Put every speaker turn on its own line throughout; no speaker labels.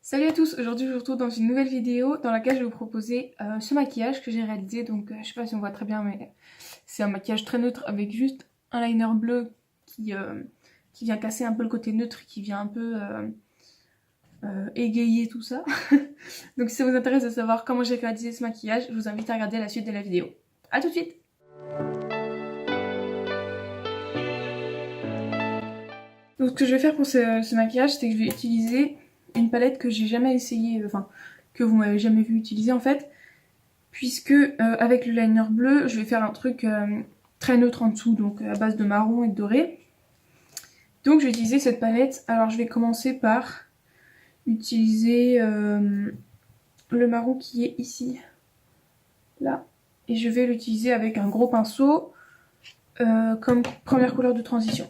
Salut à tous, aujourd'hui je vous retrouve dans une nouvelle vidéo dans laquelle je vais vous proposer ce maquillage que j'ai réalisé. Donc je sais pas si on voit très bien mais c'est un maquillage très neutre avec juste un liner bleu qui vient casser un peu le côté neutre, qui vient un peu égayer tout ça. Donc si ça vous intéresse de savoir comment j'ai réalisé ce maquillage, je vous invite à regarder la suite de la vidéo. A tout de suite. Donc ce que je vais faire pour ce maquillage, c'est que je vais utiliser une palette que j'ai jamais essayé, enfin que vous m'avez jamais vu utiliser en fait, puisque avec le liner bleu, je vais faire un truc très neutre en dessous, donc à base de marron et de doré. Donc je vais utiliser cette palette. Alors je vais commencer par utiliser le marron qui est ici, là, et je vais l'utiliser avec un gros pinceau comme première couleur de transition.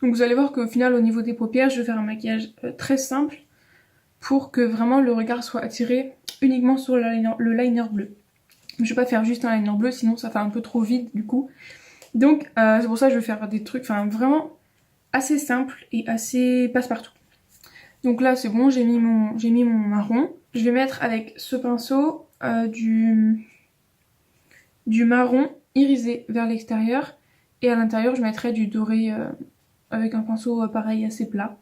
Donc vous allez voir qu'au final au niveau des paupières je vais faire un maquillage très simple pour que vraiment le regard soit attiré uniquement sur le liner bleu. Je vais pas faire juste un liner bleu sinon ça fait un peu trop vide du coup. Donc c'est pour ça que je vais faire des trucs vraiment assez simples et assez passe-partout. Donc là c'est bon, j'ai mis mon marron. Je vais mettre avec ce pinceau du marron irisé vers l'extérieur et à l'intérieur je mettrai du doré avec un pinceau pareil assez plat.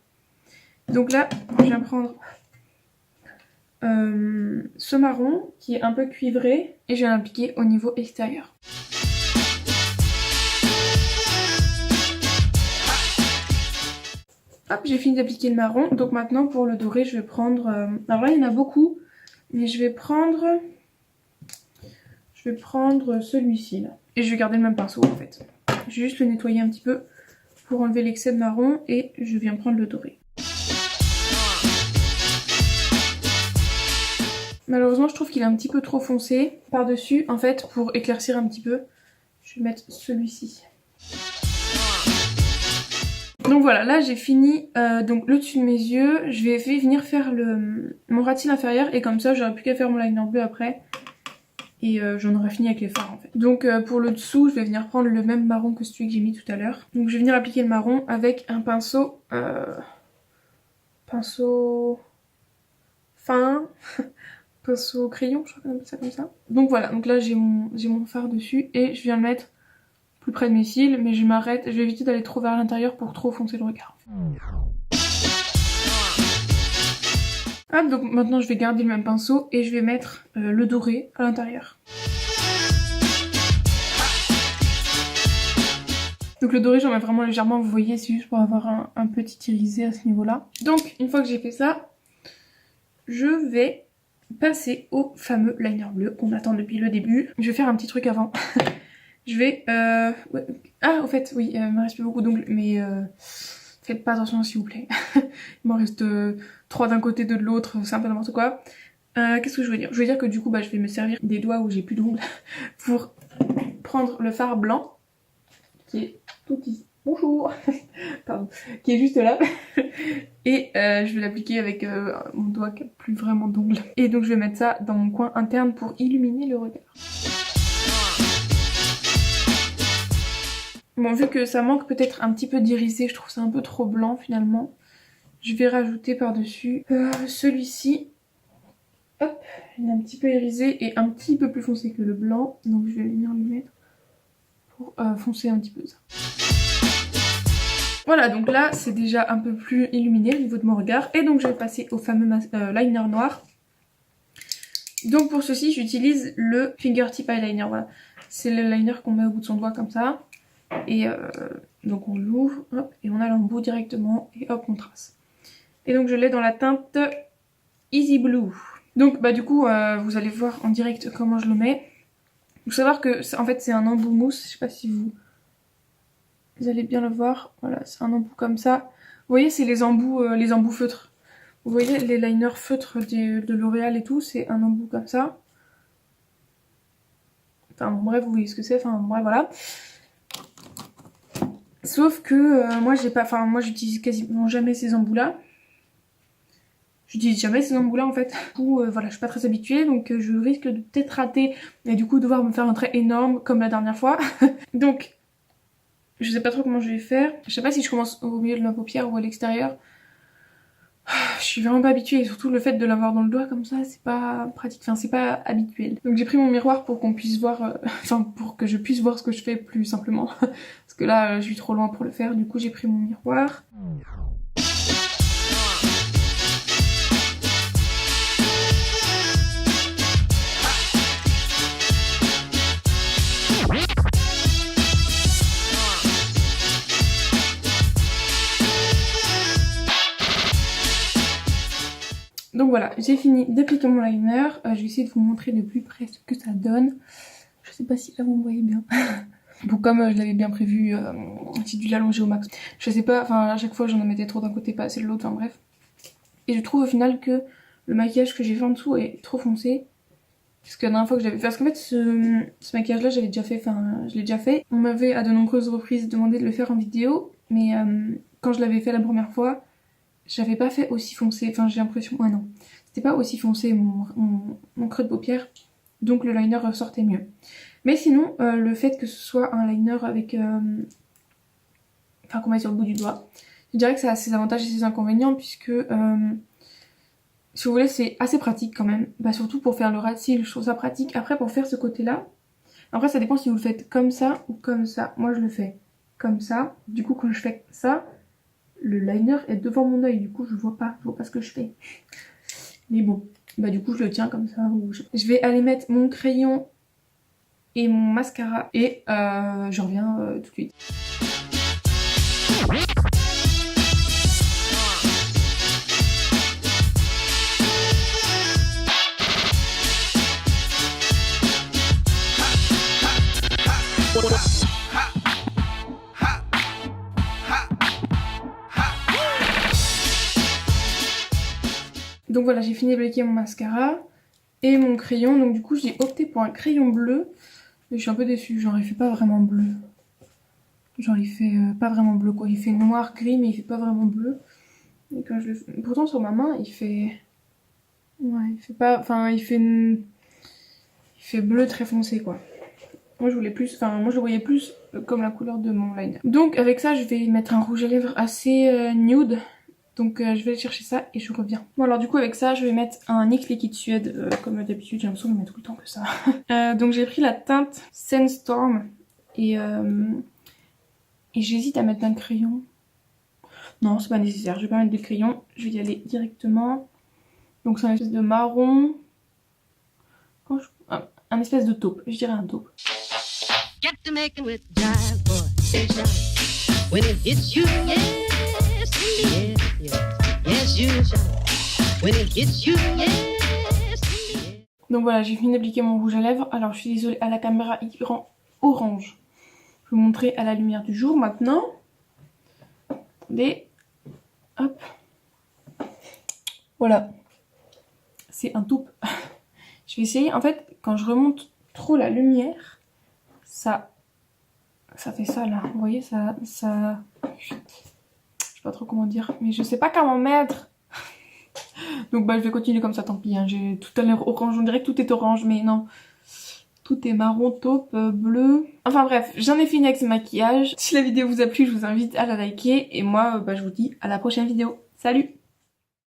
Donc là, je viens prendre ce marron qui est un peu cuivré et je vais l'appliquer au niveau extérieur. Hop, j'ai fini d'appliquer le marron. Donc maintenant pour le doré, je vais prendre... alors là, il y en a beaucoup, mais je vais prendre celui-ci là. Et je vais garder le même pinceau en fait. Je vais juste le nettoyer un petit peu pour enlever l'excès de marron et je viens prendre le doré. Malheureusement je trouve qu'il est un petit peu trop foncé par-dessus. En fait pour éclaircir un petit peu, je vais mettre celui-ci. Donc voilà, là j'ai fini donc le dessus de mes yeux. Je vais venir faire mon ras de cils inférieur et comme ça j'aurai plus qu'à faire mon liner bleu après. Et j'en aurai fini avec les fards en fait. Donc pour le dessous, je vais venir prendre le même marron que celui que j'ai mis tout à l'heure. Donc je vais venir appliquer le marron avec un pinceau... pinceau... fin... pinceau crayon, je crois qu'on appelle ça comme ça. Donc voilà, donc là j'ai mon fard dessus et je viens le mettre plus près de mes cils, mais je m'arrête, je vais éviter d'aller trop vers l'intérieur pour trop foncer le regard. Hop, donc maintenant je vais garder le même pinceau et je vais mettre le doré à l'intérieur. Donc le doré j'en mets vraiment légèrement, vous voyez, c'est juste pour avoir un petit irisé à ce niveau-là. Donc une fois que j'ai fait ça, je vais passer au fameux liner bleu qu'on attend depuis le début. Je vais faire un petit truc avant. Je vais... ouais. Ah, au fait, oui, il me reste plus beaucoup d'ongles, mais faites pas attention s'il vous plaît. Il m'en reste 3 d'un côté, 2 de l'autre, c'est un peu n'importe quoi. Qu'est-ce que je veux dire? Je veux dire que du coup, je vais me servir des doigts où j'ai plus d'ongles pour prendre le fard blanc, qui est tout ici. Bonjour. Pardon. Qui est juste là. Et je vais l'appliquer avec mon doigt qui n'a plus vraiment d'ongles. Et donc je vais mettre ça dans mon coin interne pour illuminer le regard. Bon, vu que ça manque peut-être un petit peu d'irisé, je trouve ça un peu trop blanc finalement. Je vais rajouter par-dessus celui-ci. Hop, il est un petit peu irisé et un petit peu plus foncé que le blanc. Donc je vais venir le mettre pour foncer un petit peu ça. Voilà, donc là c'est déjà un peu plus illuminé au niveau de mon regard. Et donc je vais passer au fameux liner noir. Donc pour ceci j'utilise le Fingertip Eyeliner, voilà. C'est le liner qu'on met au bout de son doigt comme ça. Et donc on l'ouvre, hop, et on a l'embout directement, et hop on trace. Et donc je l'ai dans la teinte Easy Blue. Donc du coup vous allez voir en direct comment je le mets. Il faut savoir que en fait c'est un embout mousse, je sais pas si vous allez bien le voir. Voilà, c'est un embout comme ça. Vous voyez, c'est les embouts feutres. Vous voyez les liners feutres de L'Oréal et tout, c'est un embout comme ça. Enfin bon, bref, vous voyez ce que c'est, enfin bref, voilà. Sauf que moi j'utilise quasiment jamais ces embouts là. j'utilise jamais ces embouts là en fait. Du coup voilà, je suis pas très habituée, donc je risque de peut-être rater et du coup devoir me faire un trait énorme comme la dernière fois. Donc je sais pas trop comment je vais faire. Je sais pas si je commence au milieu de ma paupière ou à l'extérieur. Je suis vraiment pas habituée et surtout le fait de l'avoir dans le doigt comme ça, c'est pas pratique, enfin c'est pas habituel. Donc j'ai pris mon miroir pour qu'on puisse voir, enfin pour que je puisse voir ce que je fais plus simplement. Parce que là je suis trop loin pour le faire, du coup j'ai pris mon miroir. Donc voilà, j'ai fini d'appliquer mon liner. Je vais essayer de vous montrer de plus près ce que ça donne. Je sais pas si là vous me voyez bien. Bon, comme je l'avais bien prévu, j'ai dû l'allonger au max. Je sais pas, enfin à chaque fois j'en mettais trop d'un côté, pas assez de l'autre, enfin bref. Et je trouve au final que le maquillage que j'ai fait en dessous est trop foncé. Parce que la dernière fois que j'avais fait, parce qu'en fait ce maquillage là j'avais déjà fait, enfin je l'ai déjà fait. On m'avait à de nombreuses reprises demandé de le faire en vidéo, mais quand je l'avais fait la première fois, j'avais pas fait aussi foncé, enfin j'ai l'impression, ouais non, c'était pas aussi foncé mon creux de paupière, donc le liner ressortait mieux. Mais sinon, le fait que ce soit un liner avec, enfin qu'on met sur le bout du doigt, je dirais que ça a ses avantages et ses inconvénients puisque, si vous voulez, c'est assez pratique quand même, bah surtout pour faire le ras de cils, je trouve ça pratique. Après pour faire ce côté-là, après ça dépend si vous le faites comme ça ou comme ça. Moi je le fais comme ça, du coup quand je fais ça, le liner est devant mon œil, du coup je vois pas ce que je fais. Mais bon, bah du coup je le tiens comme ça. Je vais aller mettre mon crayon et mon mascara et je reviens tout de suite. Donc voilà, j'ai fini d'appliquer mon mascara et mon crayon. Donc du coup j'ai opté pour un crayon bleu. Mais je suis un peu déçue, genre il fait pas vraiment bleu. Genre il fait pas vraiment bleu quoi. Il fait noir, gris mais il fait pas vraiment bleu. Et quand je le fais... Pourtant sur ma main il fait... Ouais, il fait pas... Enfin il fait bleu très foncé quoi. Moi je voulais plus... Enfin moi je le voyais plus comme la couleur de mon liner. Donc avec ça je vais mettre un rouge à lèvres assez nude. Donc je vais aller chercher ça et je reviens. Bon alors du coup avec ça je vais mettre un NYX Liquid Suède comme d'habitude, j'ai l'impression de mettre tout le temps que ça. Donc j'ai pris la teinte Sandstorm et j'hésite à mettre un crayon. Non c'est pas nécessaire, je vais pas mettre de crayon, je vais y aller directement. Donc c'est un espèce de marron. Un espèce de taupe, je dirais un taupe. Get to making with jive, boy. When it hits you, yes, yes, yes, yes, you shine. When it hits you, yes, yes. Donc voilà, j'ai fini d'appliquer mon rouge à lèvres. Alors je suis désolée, à la caméra il rend orange. Je vais vous montrer à la lumière du jour maintenant. Attendez, hop. Voilà, c'est un taupe. Je vais essayer, en fait, quand je remonte trop la lumière, ça fait ça là, vous voyez, ça... Je sais pas trop comment dire, mais je sais pas comment mettre. Donc bah je vais continuer comme ça, tant pis, hein. J'ai tout à l'heure orange, on dirait que tout est orange, mais non. Tout est marron, taupe, bleu. Enfin bref, j'en ai fini avec ce maquillage. Si la vidéo vous a plu, je vous invite à la liker. Et moi, bah, je vous dis à la prochaine vidéo. Salut!